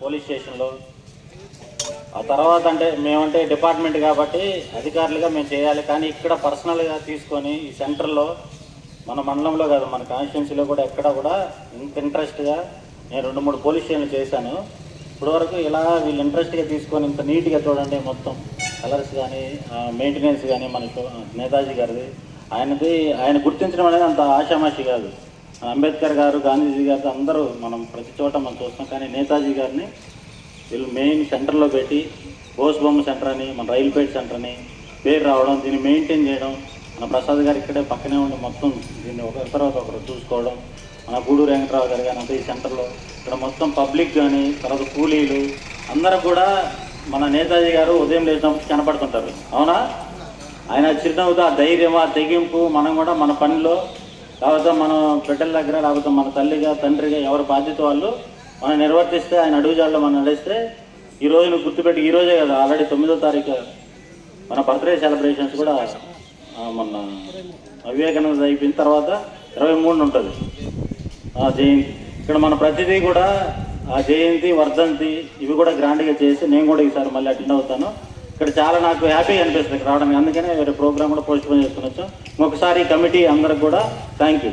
Police స్టేషన్లో. ఆ తర్వాత అంటే మేమంటే డిపార్ట్మెంట్ కాబట్టి అధికారులుగా మేము చేయాలి. కానీ ఇక్కడ పర్సనల్గా తీసుకొని ఈ సెంటర్లో మన మండలంలో కాదు, మన కాన్స్టిట్యున్సీలో కూడా ఎక్కడ కూడా ఇంత ఇంట్రెస్ట్గా నేను 2-3 పోలీస్ స్టేషన్లు చేశాను. ఇప్పటివరకు ఇలా వీళ్ళు ఇంట్రెస్ట్గా తీసుకొని ఇంత నీట్గా చూడండి, మొత్తం కలర్స్ కానీ మెయింటెనెన్స్ కానీ మన నేతాజీ గారిది ఆయన గుర్తించడం అనేది అంత ఆషామాషి కాదు. అంబేద్కర్ గారు, గాంధీజీ గారు అందరూ మనం ప్రతి చోట మనం చూస్తాం. కానీ నేతాజీ గారిని వీళ్ళు మెయిన్ సెంటర్లో పెట్టి బోస్ బొమ్మ సెంటర్ అని, మన రైల్పేట సెంటర్ అని పేరు రావడం, దీన్ని మెయింటైన్ చేయడం, మన ప్రసాద్ గారు ఇక్కడే పక్కనే ఉండి మొత్తం దీన్ని ఒకరి తర్వాత ఒకరు చూసుకోవడం, మన గూడూరు వెంకటరావు గారు కానీ అంతా ఈ సెంటర్లో ఇక్కడ మొత్తం పబ్లిక్ కానీ తర్వాత కూలీలు అందరూ కూడా మన నేతాజీ గారు ఉదయం లేచినప్పుడు కనపడుతుంటారు. అవునా? ఆయన చిరునవ్వుతో ఆ ధైర్యం, ఆ తెగింపు మనం కూడా మన పనిలో లేకపోతే మన బిడ్డల దగ్గర లేకపోతే మన తల్లిగా తండ్రిగా ఎవరి బాధ్యత వాళ్ళు మనం నిర్వర్తిస్తే, ఆయన అడుగుజాడలో మనం నడిస్తే ఈ రోజును గుర్తుపెట్టి, ఈ రోజే కదా ఆల్రెడీ 9వ తారీఖు మన బర్త్డే సెలబ్రేషన్స్ కూడా మొన్న వివేకానంద అయిపోయిన తర్వాత 23 ఉంటుంది జయంతి. ఇక్కడ మన ప్రతిదీ కూడా ఆ జయంతి, వర్ధంతి ఇవి కూడా గ్రాండ్గా చేసి నేను కూడా ఈసారి మళ్ళీ అటెండ్ అవుతాను. ఇక్కడ చాలా నాకు హ్యాపీగా అనిపిస్తుంది ఇక్కడ రావడానికి. అందుకనే వేరే ప్రోగ్రామ్ కూడా పోస్ట్ పోన్ చేసుకుని వచ్చాం. ఇంకొకసారి కమిటీ అందరికి కూడా థ్యాంక్ యూ.